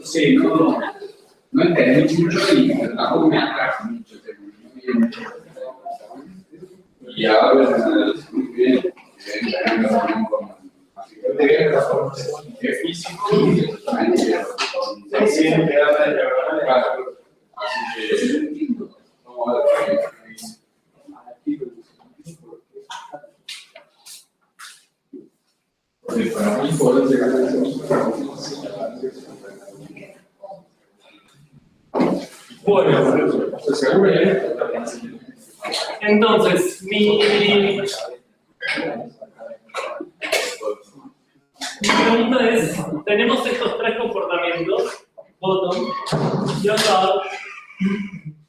Sí, no entendí mucho y tampoco me atrajo mucho. Y ahora muy bien, es físico y también así que vamos a ver qué dice. Para mí poder llegar a bueno, entonces mi pregunta es, tenemos estos tres comportamientos, bottom, youtube,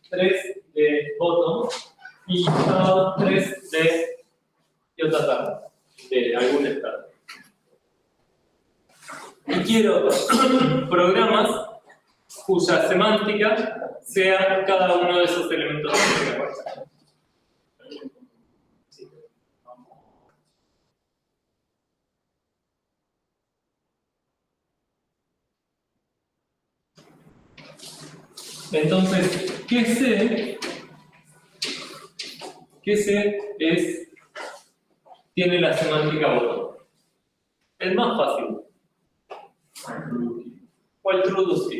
3 de bottom y youtube 3 de youtube, de algún estado. Y quiero programas cuya semántica sea cada uno de esos elementos. Entonces, ¿qué C tiene la semántica bottom? El más fácil. O el TrueDoST.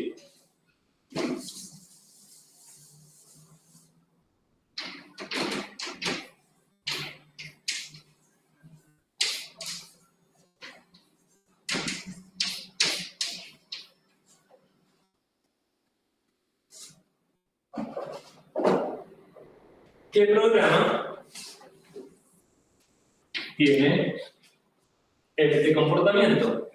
¿Qué programa tiene este comportamiento?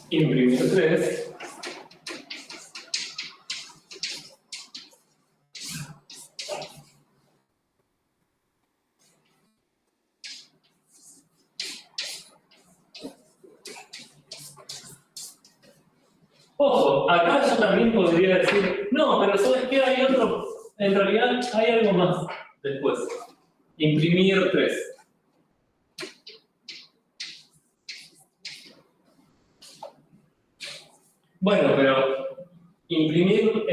Imprimir 3. Ojo, acá yo también podría decir, no, pero ¿sabes qué? Hay otro, en realidad hay algo más después. Imprimir 3. Bueno, pero imprimir,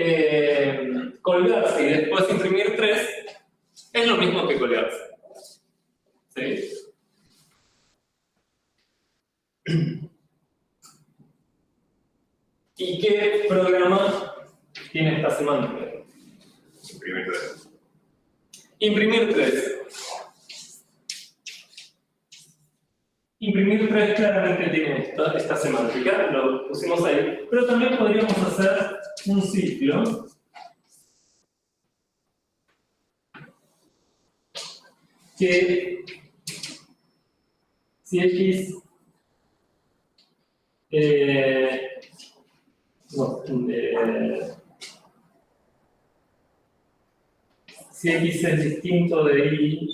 colgarse y después imprimir 3 es lo mismo que colgarse. ¿Sí? ¿Y qué programa tiene esta semántica? Imprimir 3. Imprimir 3. Imprimir 3 claramente tiene esta semántica, lo pusimos ahí, pero también podríamos hacer un ciclo que si x si x es distinto de y,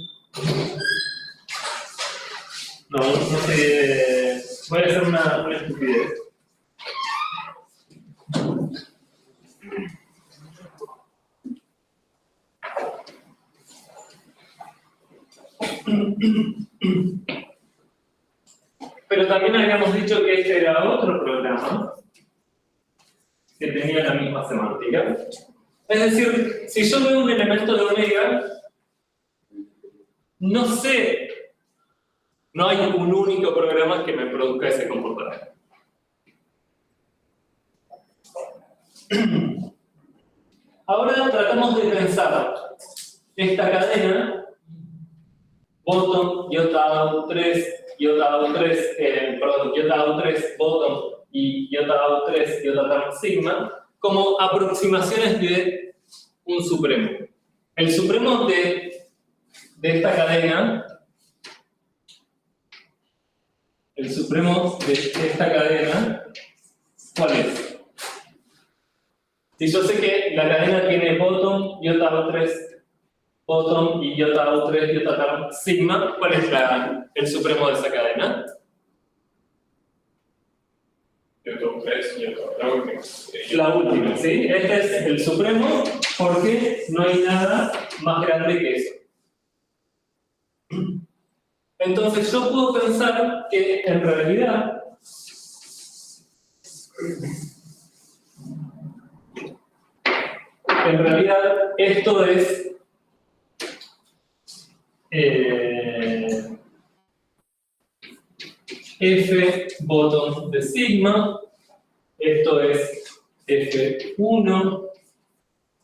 no sé, voy a hacer una estupidez. Pero también habíamos dicho que este era otro programa que tenía la misma semántica. Es decir, si yo veo un elemento de omega, no sé, no hay un único programa que me produzca ese comportamiento. Ahora tratamos de pensar esta cadena, bottom, iota 3, iota 3, perdón, iota 3, bottom y iota 3, iota sigma, como aproximaciones de un supremo. El supremo de esta cadena, ¿cuál es? Si yo sé que la cadena tiene bottom, iota 3, bottom y iota 3, iota sigma, ¿cuál es el supremo de esa cadena? 3 y la última. La última, ¿sí? Este es el supremo porque no hay nada más grande que eso. Entonces yo puedo pensar que en realidad esto es F bottom de sigma, esto es F1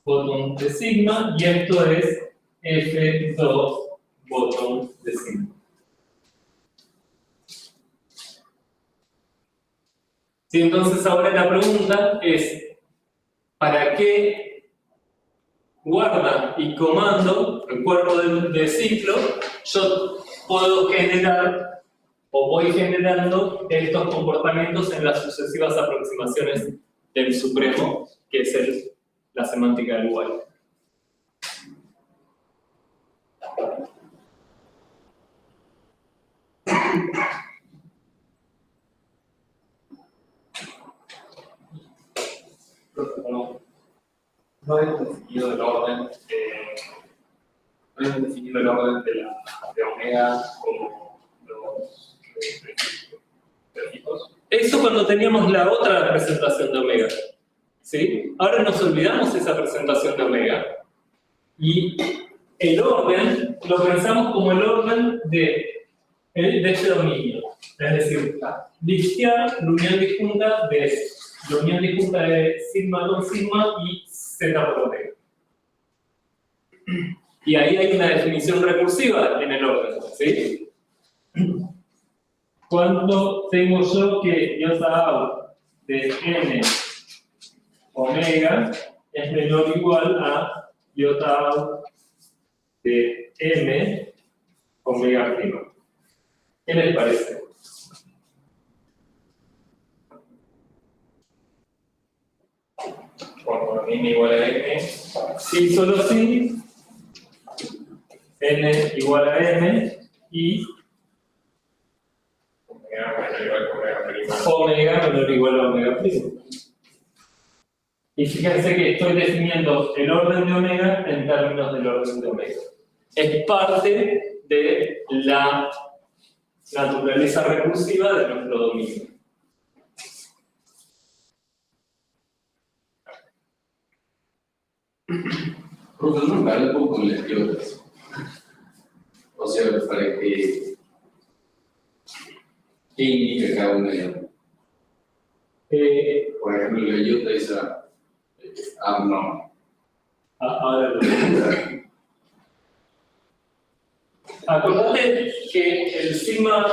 bottom de sigma y esto es F2 bottom de sigma. Sí, entonces ahora la pregunta es, ¿para qué guarda y comando el cuerpo de ciclo? Yo puedo generar o voy generando estos comportamientos en las sucesivas aproximaciones del supremo, que es la semántica del igual. No hemos definido el orden de omega como los prefijos. Eso cuando teníamos la otra representación de omega, ¿sí? Ahora nos olvidamos de esa presentación de omega y el orden lo pensamos como el orden de este dominio, es decir, listear la unión disjunta de sigma con sigma y z por omega. Y ahí hay una definición recursiva en el orden, ¿sí? Cuando tengo yo que iota out de n omega es menor o igual a iota out de m omega prima. ¿Qué les parece? Cuando n igual a n, Sí, solo sí. N igual a m y omega menor igual a omega prima. omega menor o igual a omega prima. Y fíjense que estoy definiendo el orden de omega en términos del orden de omega. Es parte de la naturaleza recursiva de nuestro dominio. Profe, no vale un poco las iotas. O sea, para que. ¿Qué indica cada una de ellas? Por ejemplo, la iota esa abnormal. Ahora lo acordate que el sigma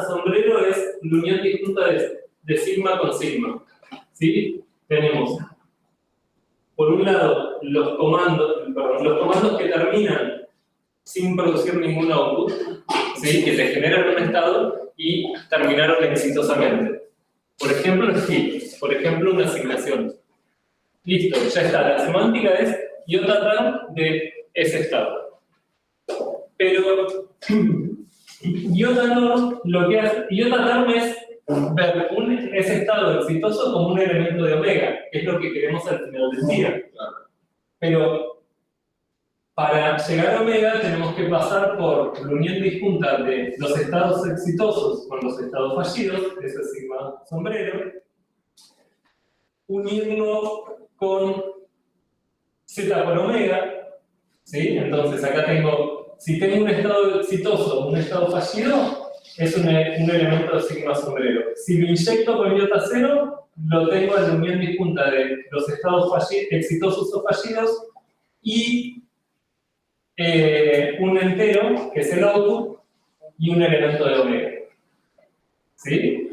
sombrero es la unión disjunta de sigma con sigma. ¿Sí? Tenemos, por un lado, los comandos que terminan sin producir ningún output, ¿sí? Que te generan un estado y terminaron exitosamente. Por ejemplo, skip, por ejemplo, una asignación. Listo, ya está. La semántica es iota term de ese estado. Pero iota no, lo que hace, iota term es ver ese estado exitoso como un elemento de omega, que es lo que queremos al final del día. Pero para llegar a omega tenemos que pasar por la unión disjunta de los estados exitosos con los estados fallidos, ese es sigma sombrero, unirlo con z por omega, ¿sí? Entonces acá tengo, si tengo un estado exitoso, un estado fallido, es un elemento de sigma sombrero. Si lo inyecto con iota 0, lo tengo en la unión disjunta de los estados exitosos o fallidos y un entero, que es el output, y un elemento de omega. ¿Sí?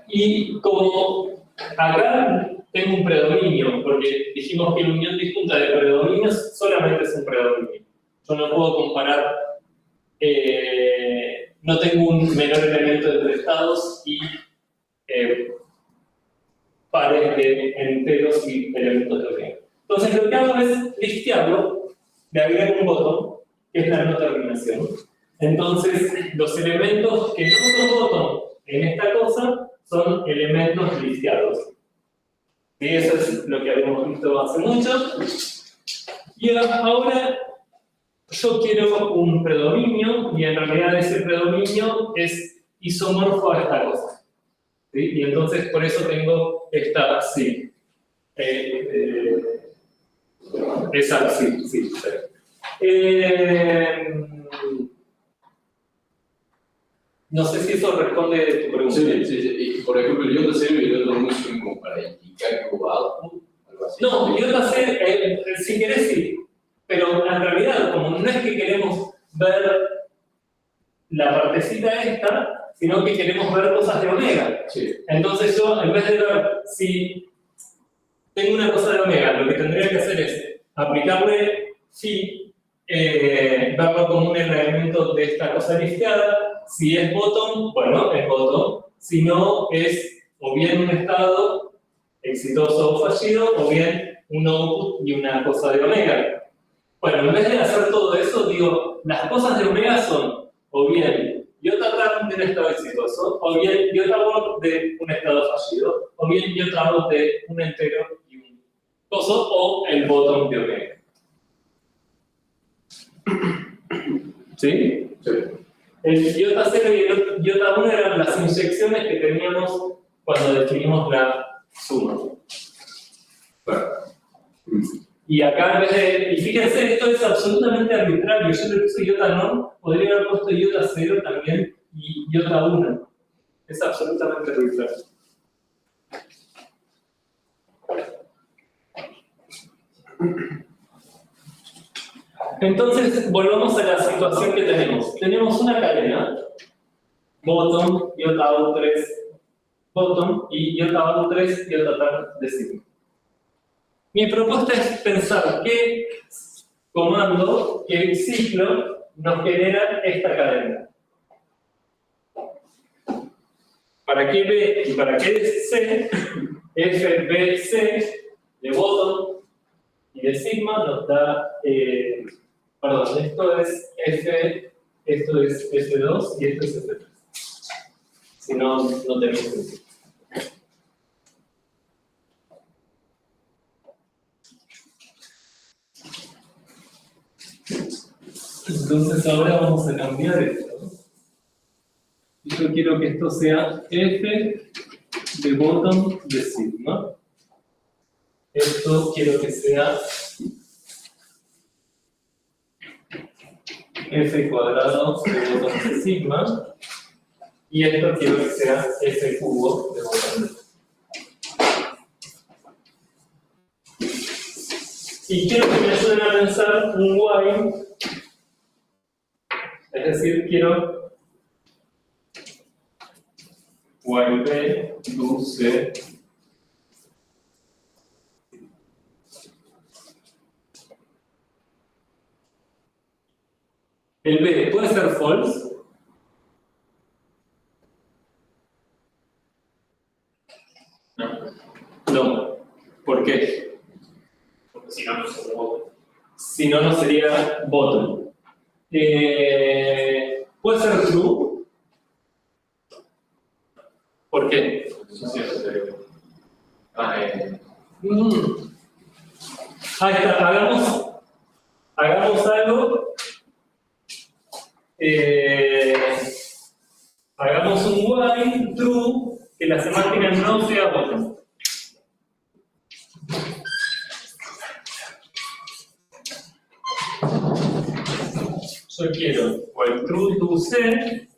Y como acá tengo un predominio, porque dijimos que la unión disjunta de predominios solamente es un predominio. Yo no puedo comparar, no tengo un menor elemento entre estados y pares de enteros y elementos de omega. Entonces lo que hago es listearlo, le agrego un botón, que es la no terminación. Entonces, los elementos que no son botón en esta cosa son elementos listeados. Y eso es lo que habíamos visto hace mucho. Y ahora yo quiero un predominio, y en realidad ese predominio es isomorfo a esta cosa. ¿Sí? Y entonces por eso tengo esta sí. Esa sí, sí. No sé si eso responde a tu pregunta. Sí. Y, por ejemplo, el iota 0 y el iota 1 son como para indicar que hubo output, algo así. No, iota 0, si querés sí. Pero en realidad, como no es que queremos ver la partecita esta, sino que queremos ver cosas de omega. Sí. Entonces yo, en vez de ver si tengo una cosa de omega, lo que tendría que hacer es aplicarle phi, verlo como un elemento de esta cosa listeada. Si es bottom, bueno, es bottom. Si no, es o bien un estado exitoso o fallido, o bien un output y una cosa de omega. Bueno, en vez de hacer todo eso, digo, las cosas de omega son o bien iota term de un estado exitoso, o bien iota bot de un estado fallido, o bien iota bot de un entero y un coso, o el bottom de omega. ¿Sí? Sí. El iota 0 y el iota 1 eran las inyecciones que teníamos cuando definimos la suma. Bueno. Y acá en vez de. Y fíjense, esto es absolutamente arbitrario. Yo le puse iota no, podría haber puesto iota 0 también y iota 1. Es absolutamente arbitrario. Entonces, volvamos a la situación que tenemos. Tenemos una cadena, bottom, iota out 3, bottom, y iota out 3, iota term de sigma. Mi propuesta es pensar qué comando, qué ciclo nos genera esta cadena. Para qué B y para qué C, F, B, C de bottom y de sigma nos da, perdón, esto es F, esto es F2 y esto es F3. Si no, no tenemos sentido. Entonces ahora vamos a cambiar esto. Y yo quiero que esto sea F de bottom de sigma. Esto quiero que sea F cuadrado de bottom de sigma. Y esto quiero que sea F cubo de bottom de sigma. Y quiero que me ayuden a pensar un while. Es decir, quiero while B do C. El B puede ser false. No. ¿Por qué? Porque si no, no se bottom. Si no, no sería bottom. ¿Puede ser true? ¿Por qué? Eso sí es serio. Ahí está, hagamos algo. Hagamos un while true que la semántica no sea bottom. Yo quiero while true to C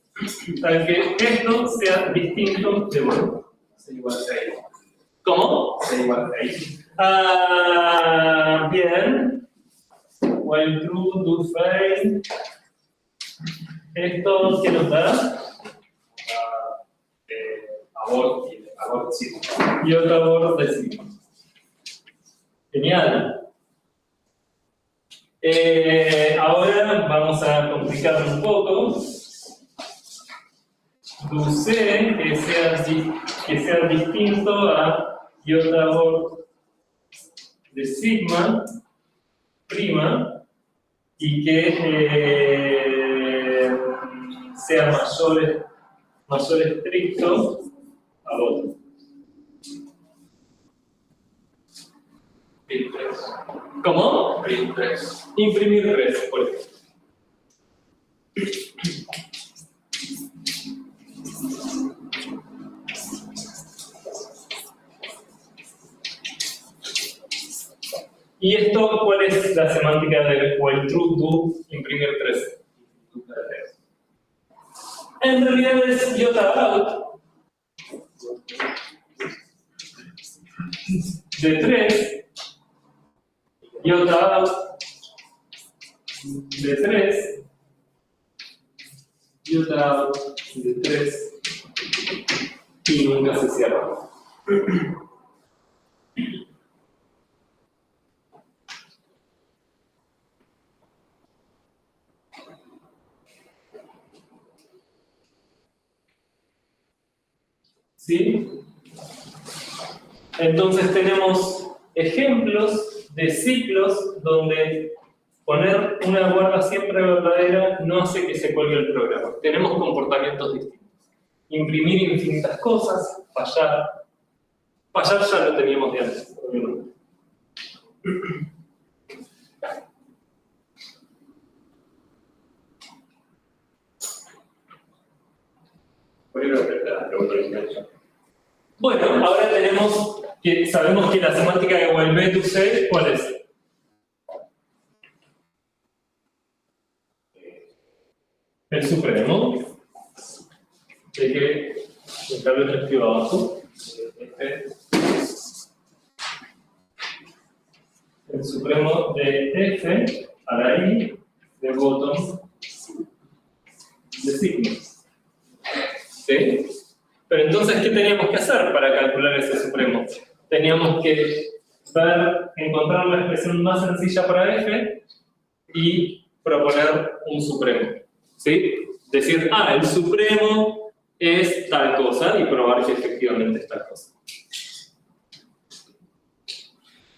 para que esto sea distinto de bottom. C igual 6. ¿Cómo? C igual 6. Bien. While true to fail. Esto, ¿qué nos da? Abort sí. Y otro abort de sigma. Genial. Ahora vamos a complicar un poco. Do C que sea distinto a iota abort de sigma prima y que sea mayor mayor estricto a bottom. Print 3. ¿Cómo? Print 3. Imprimir 3, por ejemplo. ¿Y esto cuál es la semántica o el true do imprimir 3? En realidad es iota out de 3, iota out de 3, iota out de 3 y nunca se cierra. ¿Sí? Entonces tenemos ejemplos de ciclos donde poner una guarda siempre verdadera no hace que se cuelgue el programa. Tenemos comportamientos distintos. Imprimir infinitas cosas, fallar. Fallar ya lo teníamos de antes, obviamente. Bueno, ahora sabemos que la semántica de while b to say, ¿cuál es? El supremo, de que el cable que escribo abajo, el supremo de f a la i de bottom de sigma. ¿Sí? Pero entonces, ¿qué teníamos que hacer para calcular ese supremo? Teníamos que encontrar la expresión más sencilla para f y proponer un supremo. ¿Sí? Decir, el supremo es tal cosa y probar que efectivamente es tal cosa.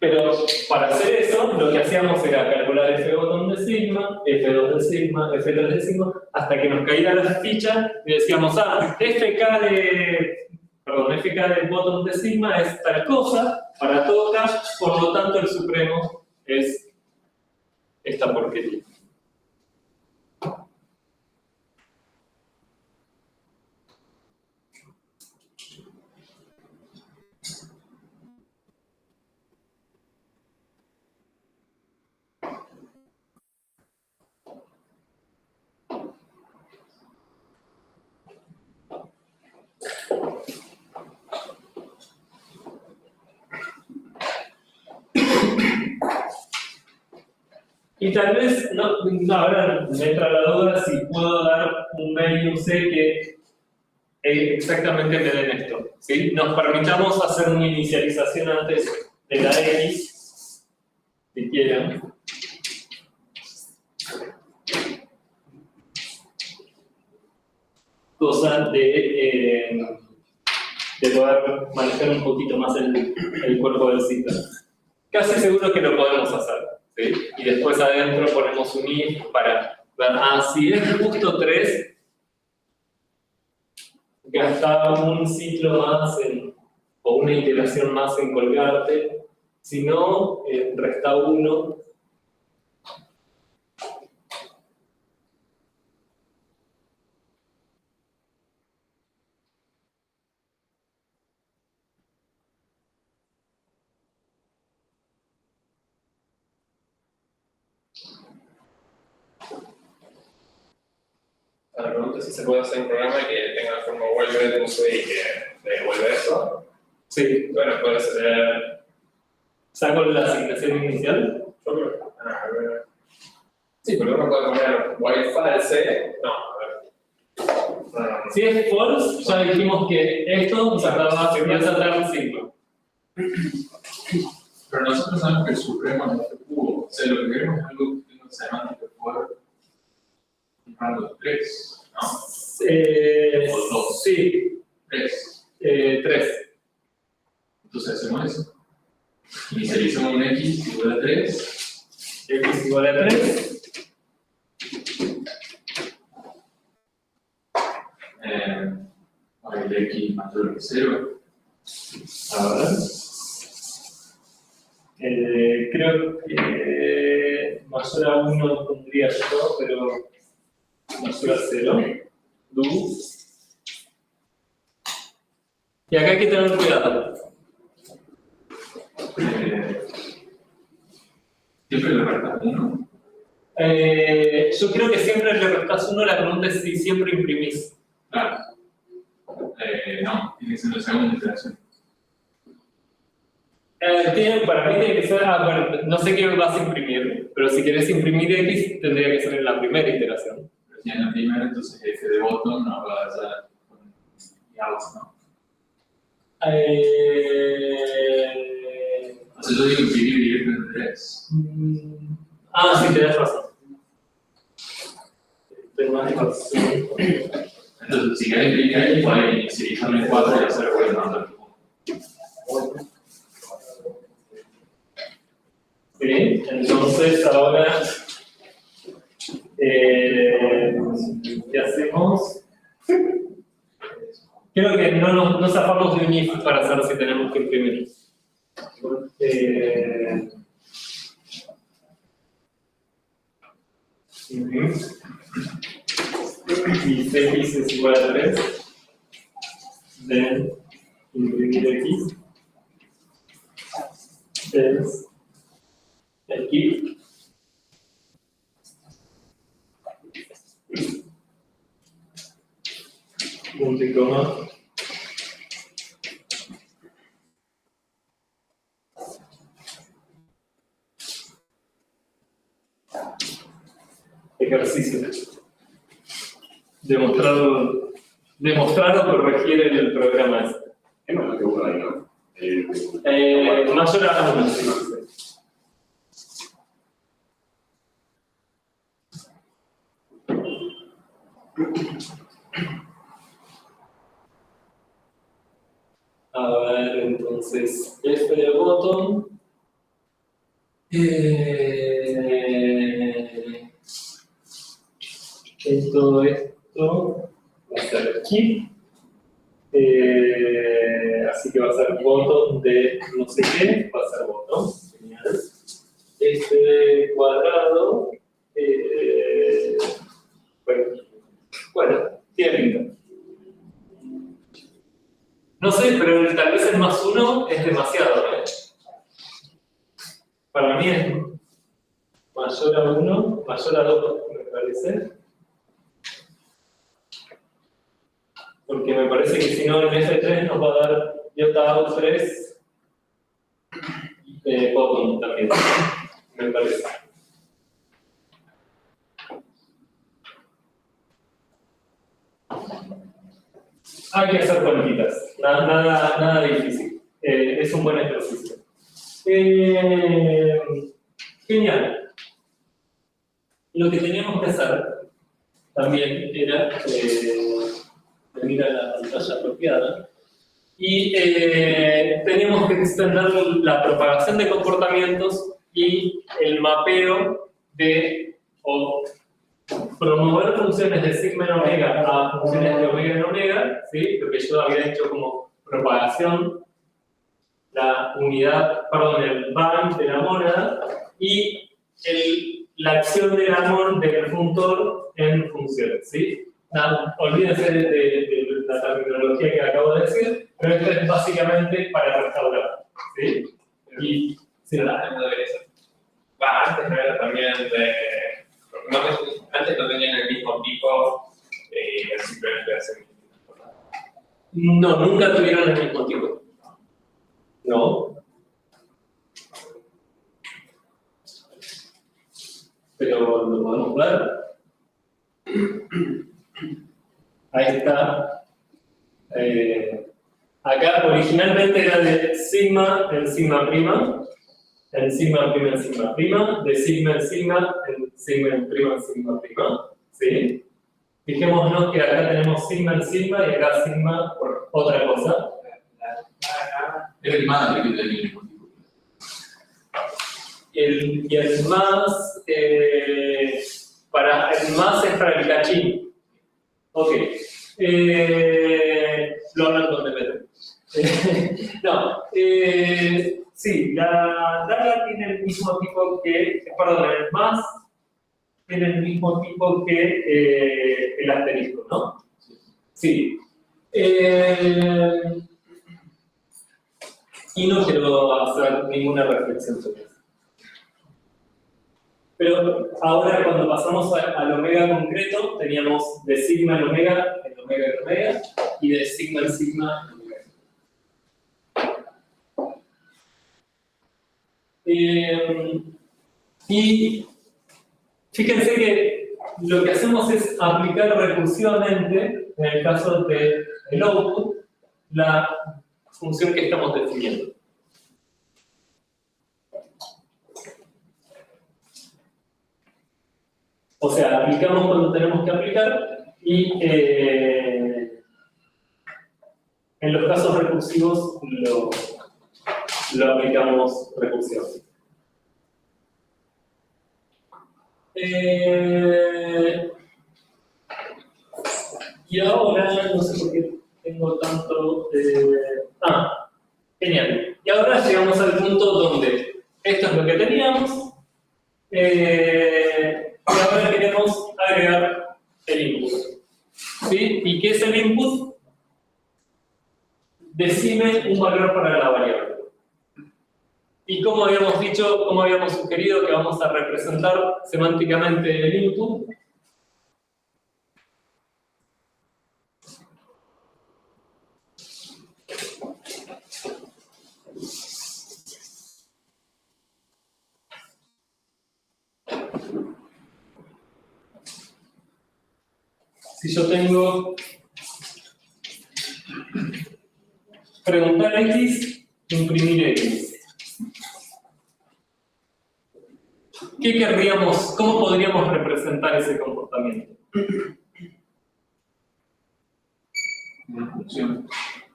Pero para hacer eso, lo que hacíamos era calcular f bottom de sigma, f2 de sigma, f3 de sigma, hasta que nos caía la ficha y decíamos, fk de bottom de sigma es tal cosa para todo caso, por lo tanto el supremo es esta porquería. Y tal vez, ahora me entra la duda si puedo dar un B y un C que exactamente me den esto. ¿Sí? Nos permitamos hacer una inicialización antes de la X, si quieren. Cosa de poder manejar un poquito más el cuerpo del sistema. Casi seguro que lo podemos hacer. ¿Sí? Y después adentro ponemos un if para ver, si es justo 3, gasta un ciclo más o una iteración más en colgarte, si no, resta 1. La pregunta es si se puede hacer un programa que tenga la forma while de uso y que devuelve eso. Sí. Bueno, puede ser. ¿Saco la asignación inicial? Yo creo. A ver. Sí, pero uno puede poner while false. No, a ver. Si es false, ya dijimos que esto va a saltar un ciclo. Pero nosotros sabemos que el supremo no se pudo. O sea, lo que queremos es algo que tenga semántica fuerte. Rango 3, ¿no? O 2. Sí. 3. 3. Entonces hacemos eso. Inicializamos un x igual a 3. X igual a 3. X mayor que 0. A ver. Creo que mayor a 1 pondría yo, pero mayor a 0. Do. Y acá hay que tener cuidado. Siempre le restas 1. Yo creo que siempre le restas 1, la pregunta es si siempre imprimís. Claro. No, tiene que ser la segunda iteración. Para mí tiene que ser, bueno, no sé qué vas a imprimir, pero si querés imprimir X tendría que ser en la primera iteración. Pero si en la primera, entonces F de bottom no va a ser con out, ¿no? O sea, yo digo imprimir directamente 3. Sí, tenés razón. Tenés razón. Entonces, si querés imprimir ahí, podés seleccionar el 4 y hacer bueno. Sí, entonces ahora, ¿qué hacemos? Creo que no zafamos de un if para saber si tenemos que imprimir. Y X es igual a 3, then imprimir X es el keep punto y coma ejercicio. Demostrar o corregir el programa este. ¿Qué más que uno ahí, no? Mayor a 1, sí. A ver, entonces, F de bottom. Todo esto va a ser keep. Así que va a ser bottom de no sé qué, va a ser bottom. Genial. Este cuadrado. Bueno, tiene pinta. No sé, pero tal vez el más 1 es demasiado, ¿eh? Para mí es mayor a 1, mayor a 2, me parece. Porque me parece que si no, en F3 nos va a dar iota 3 bottom también, me parece. Hay que hacer cuentitas, nada difícil. Es un buen ejercicio. Genial. Lo que teníamos que hacer también era venir a la pantalla apropiada y teníamos que extender la propagación de comportamientos y el mapeo o promover funciones de sigma en omega a funciones de omega en omega, ¿sí? Lo que yo había hecho como propagación, la unidad, perdón, el bind de la mónada y la acción del amor del funtor en funciones, ¿sí? Nada, olvídense de la terminología que acabo de decir, pero esto es básicamente para restaurar, ¿sí? Y sí, Antes no era también antes no tenían el mismo tipo, simplemente hacen. no, nunca tuvieron el mismo tipo. No. Pero lo podemos ver. Ahí está. Acá originalmente era de sigma en sigma prima, en sigma prima en sigma prima, de sigma en sigma en prima en sigma prima. ¿Sí? Fijémonos que acá tenemos sigma en sigma y acá sigma por otra cosa. Es el más que tiene el mismo tipo. Y el más, el más es para el cachín. Ok. No, sí, la daga tiene el mismo tipo que, perdón, el más tiene el mismo tipo que el asterisco, ¿no? Sí. Y no quiero hacer ninguna reflexión sobre eso. Pero ahora cuando pasamos al omega concreto, teníamos de sigma en omega, y de sigma en sigma en omega. Y fíjense que lo que hacemos es aplicar recursivamente, en el caso del output, la función que estamos definiendo. O sea, aplicamos cuando tenemos que aplicar y en los casos recursivos lo aplicamos recursivamente. Y ahora, no sé por qué tengo tanto... genial. Y ahora llegamos al punto donde esto es lo que teníamos. Y ahora queremos agregar el input. ¿Sí? ¿Y qué es el input? Decime un valor para la variable. Y como habíamos dicho, como habíamos sugerido que vamos a representar semánticamente el input, si yo tengo preguntar X, imprimir X. ¿Qué querríamos, cómo podríamos representar ese comportamiento? Una función.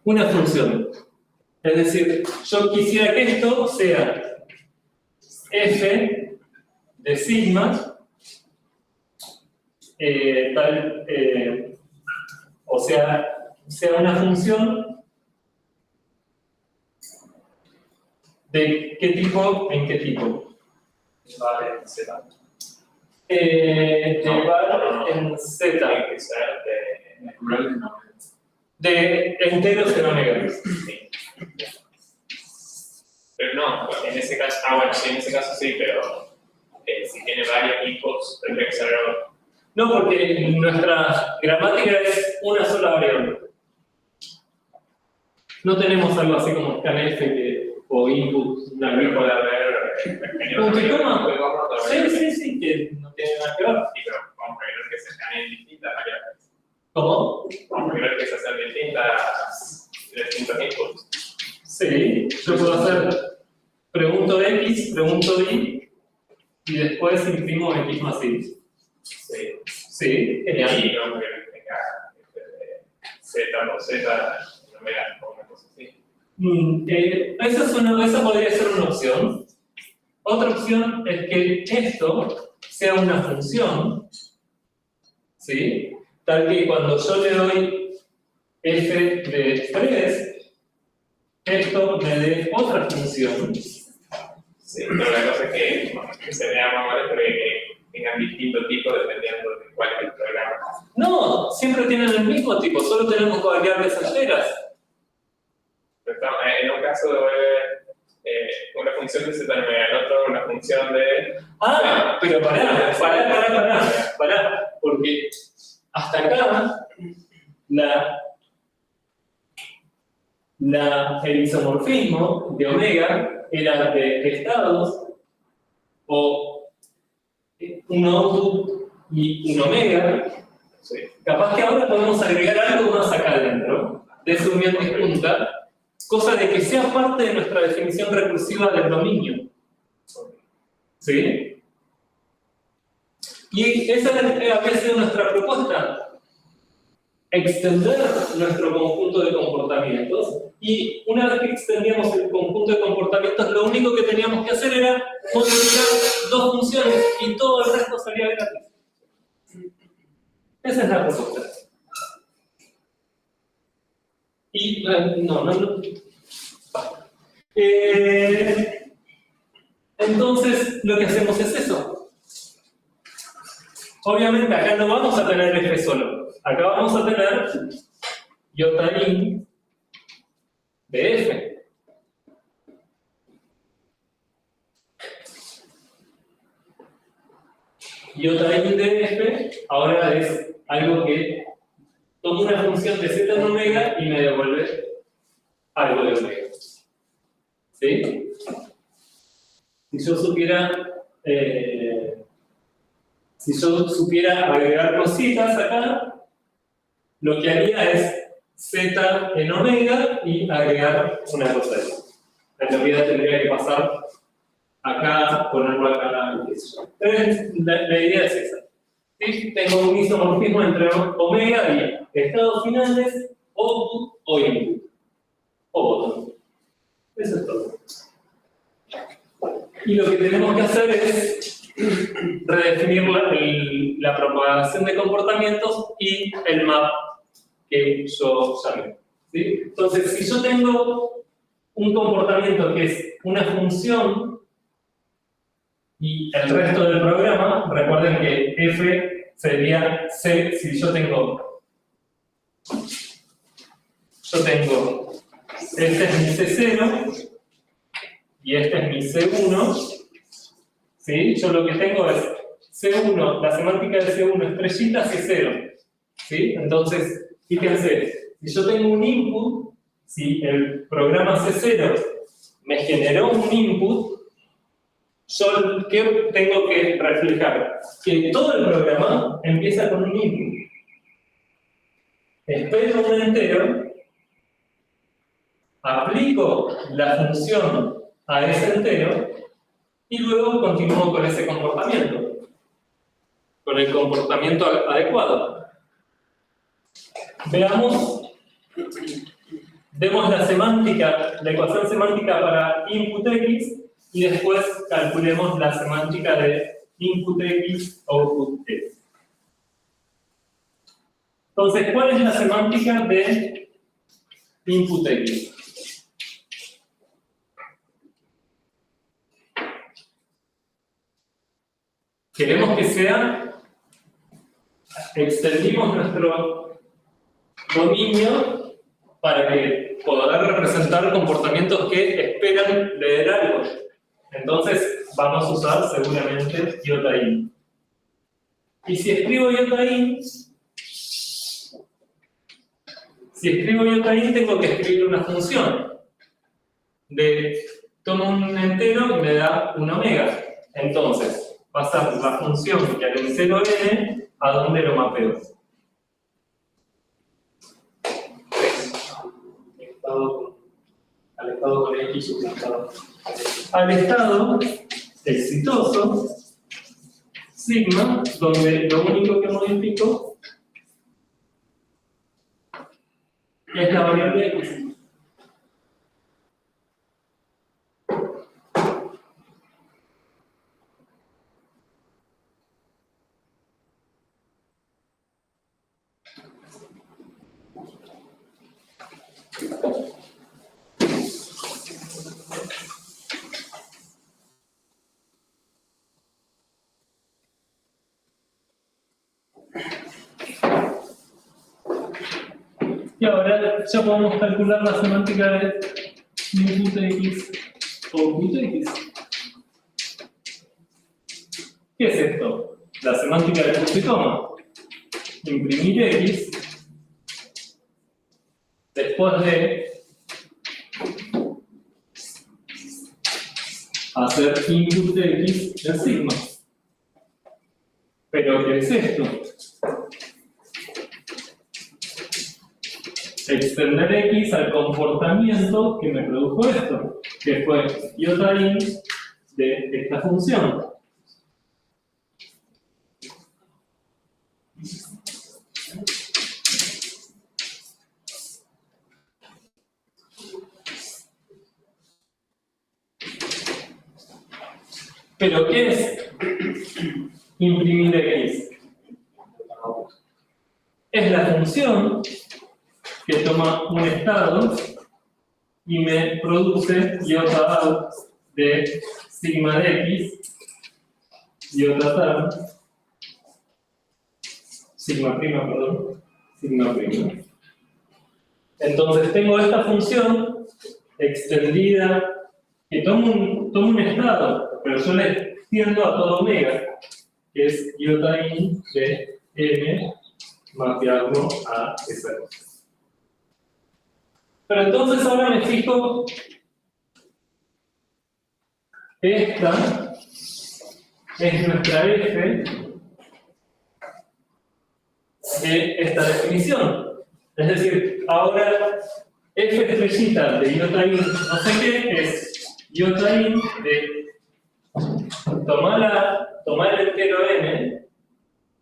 Una función. Es decir, yo quisiera que esto sea f de sigma, o sea una función de qué tipo en qué tipo. Vale, Z. Var en z. Tiene que ser de Natural de no. De enteros en omega. Sí. Pero no, en ese caso, bueno, sí, en ese caso sí, pero si tiene varios inputs, tendría que ser. No, porque nuestra gramática es una sola variable. No tenemos algo así como scanf o input, una También puede grifa. haber. ¿Punto y coma? Sí, Sí, que no tiene nada que ver. sí, pero vamos a ver que se escaneen distintas variables. ¿Cómo? Vamos a ver que se hacen distintos inputs. Sí, yo puedo hacer pregunto X, pregunto Y, y después imprimo X más Y. Sí. Sí, genial. Y no que tenga Z o Z, no me da una cosa así. Esa podría ser una opción. Otra opción es que esto sea una función, ¿sí? Tal que cuando yo le doy f de 3, esto me dé otra función. Sí, pero la cosa es que se vea más vale que tengan distintos tipos dependiendo de cuál es el programa. No, siempre tienen el mismo tipo, solo tenemos variables enteras. Pero en un caso una función de Z, en el otro una función de... Pero pará, porque hasta acá el isomorfismo de omega era de estados o un output y un omega. Sí. Capaz que ahora podemos agregar algo más acá adentro de su unión disjunta, cosa de que sea parte de nuestra definición recursiva del dominio. ¿Sí? Y esa había sido nuestra propuesta. Extender nuestro conjunto de comportamientos, y una vez que extendíamos el conjunto de comportamientos, lo único que teníamos que hacer era multiplicar dos funciones y todo el resto salía gratis. Esa es la propuesta. Y, entonces, lo que hacemos es eso. Obviamente, acá no vamos a tener F solo. Acá vamos a tener iota-in de F. Iota-in de F ahora es algo que toma una función de z en omega y me devuelve algo de omega. ¿Sí? Si yo supiera agregar cositas acá, lo que haría es z en omega y agregar una cosa ahí. En realidad tendría que pasar acá, ponerlo acá. Entonces, la idea es esa. ¿Sí? Tengo un isomorfismo entre omega y estados finales, output o input. O bottom. Eso es todo. Y lo que tenemos que hacer es redefinir la propagación de comportamientos y el map que yo llamé. ¿Sí? Entonces, si yo tengo un comportamiento que es una función y el resto del programa, recuerden que f sería c, si yo tengo este es mi C0 y este es mi C1, ¿sí? Yo lo que tengo es C1, la semántica de C1 estrellita, C0, ¿sí? Entonces, fíjense, si yo tengo un input, si el programa C0 me generó un input, yo ¿qué tengo que reflejar? Que todo el programa empieza con un input. Espero un entero, aplico la función a ese entero y luego continúo con ese comportamiento, con el comportamiento adecuado. Vemos la semántica, la ecuación semántica para input x y después calculemos la semántica de input x, output x. Entonces, ¿cuál es la semántica de input x? Queremos que sea, extendimos nuestro dominio para que poder representar comportamientos que esperan leer algo. Entonces, vamos a usar seguramente iota-in. Y si escribo iota-in, tengo que escribir una función. Tomo un entero y me da un omega. Entonces, va a ser la función que al entero n, ¿a dónde lo mapeo? Al estado con x suplantado. Al estado exitoso, sigma, donde lo único que modifico es la variable x. Y ahora ya podemos calcular la semántica de input x, output x. ¿Qué es esto? La semántica de punto y coma. Imprimir x después de hacer input x en sigma. ¿Pero qué es esto? Extender x al comportamiento que me produjo esto, que fue iota-in de esta función. ¿Pero qué es imprimir x? Es la función que toma un estado y me produce iota out de sigma de x, iota term, sigma prima, perdón, sigma prima. Entonces tengo esta función extendida que toma un estado, pero yo le extiendo a todo omega, que es iota in de m mapearlo a esa cosa. Pero entonces ahora me fijo, esta es nuestra f de esta definición. Es decir, ahora f estrellita de iota in no sé qué es iota in de tomar el entero n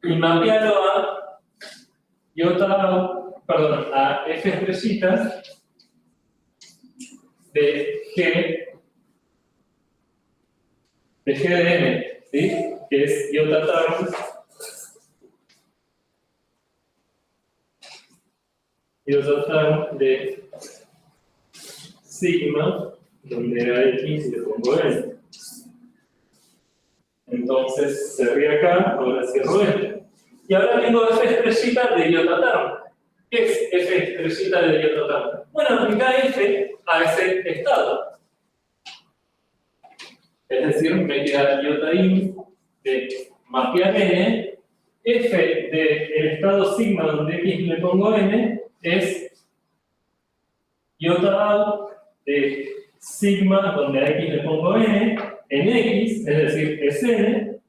y mapearlo a a f estrellitas de g de m, ¿sí? Que es iota term de sigma, donde era x y le pongo n. Entonces cerré acá, ahora cierro esto. Y ahora tengo f estrellita de iota term. ¿Qué es f estrellita de iota term? Bueno, aplica f a ese estado. Es decir, me queda iota in de mapear n, f del estado sigma donde x le pongo n, es iota out de sigma donde a x le pongo n, en x, es decir, es n,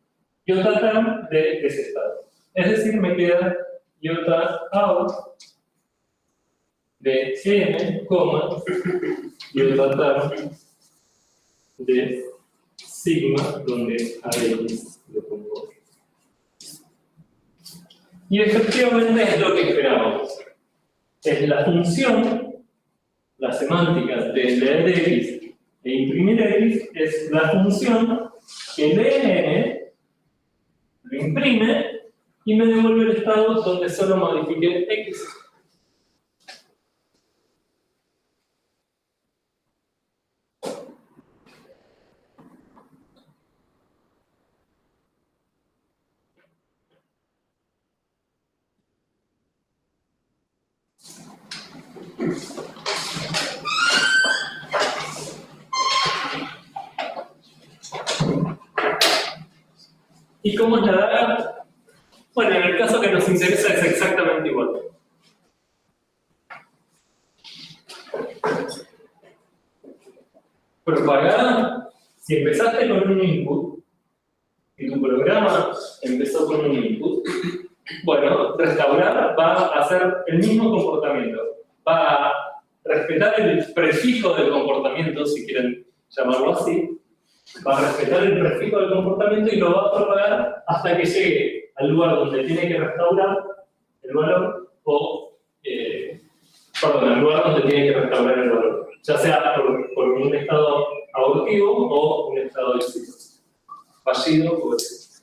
iota term de ese estado. Es decir, me queda iota out de n, iota term de sigma donde a x le pongo n. Y efectivamente es lo que esperábamos. Es la función, la semántica de leer de x e imprimir x, es la función que lee n, lo imprime y me devuelve el estado donde solo modifique x. ¿Y cómo es la data? Bueno, en el caso que nos interesa es exactamente igual. Propagada, si empezaste con un input y tu programa empezó con un input, bueno, restaurar va a hacer el mismo comportamiento. Va a respetar el prefijo del comportamiento, si quieren llamarlo así. Va a respetar el prefijo del comportamiento y lo va a propagar hasta que llegue al lugar donde tiene que restaurar el valor al lugar donde tiene que restaurar el valor, ya sea por un estado abortivo o un estado exitoso, fallido o exitoso.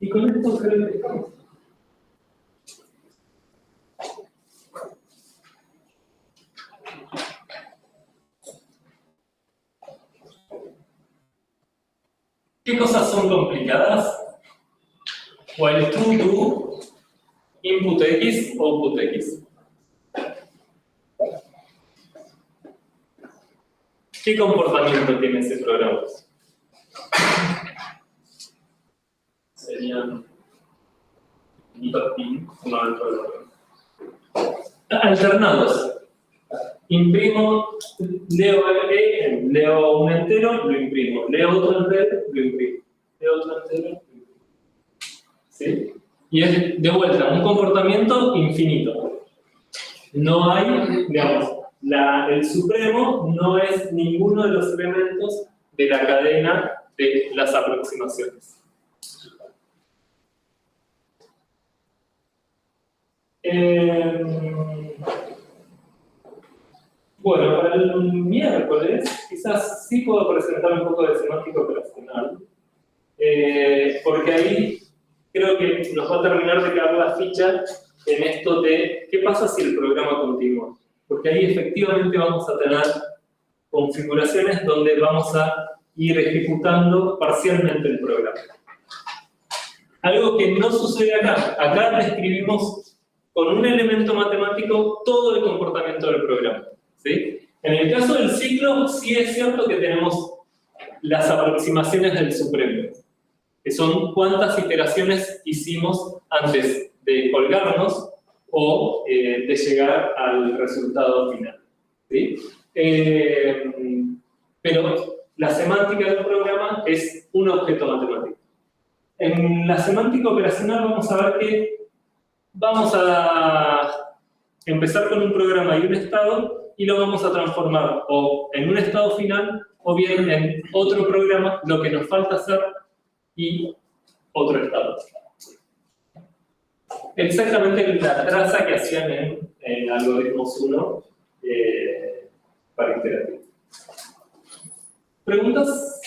Y con esto creo que estamos. ¿Qué cosas son complicadas? While true to input x, output x. ¿Qué comportamiento tiene ese programa? Serían alternados. Imprimo, leo un entero, lo imprimo. Leo otro entero, lo imprimo. Leo otro entero, lo imprimo. ¿Sí? Y es, de vuelta, un comportamiento infinito. No hay, digamos, el supremo no es ninguno de los elementos de la cadena de las aproximaciones. Bueno, para el miércoles quizás sí puedo presentar un poco de semántica operacional, porque ahí creo que nos va a terminar de caer la ficha en esto de qué pasa si el programa continúa. Porque ahí efectivamente vamos a tener configuraciones donde vamos a ir ejecutando parcialmente el programa. Algo que no sucede acá. Acá describimos con un elemento matemático todo el comportamiento del programa, ¿sí? En el caso del ciclo, sí es cierto que tenemos las aproximaciones del supremo, que son cuántas iteraciones hicimos antes de colgarnos o de llegar al resultado final, ¿sí? Pero la semántica del programa es un objeto matemático. En la semántica operacional vamos a ver que vamos a empezar con un programa y un estado y lo vamos a transformar o en un estado final o bien en otro programa, lo que nos falta hacer, y otro estado. Exactamente la traza que hacían en Algoritmos 1 para interactivo. ¿Preguntas?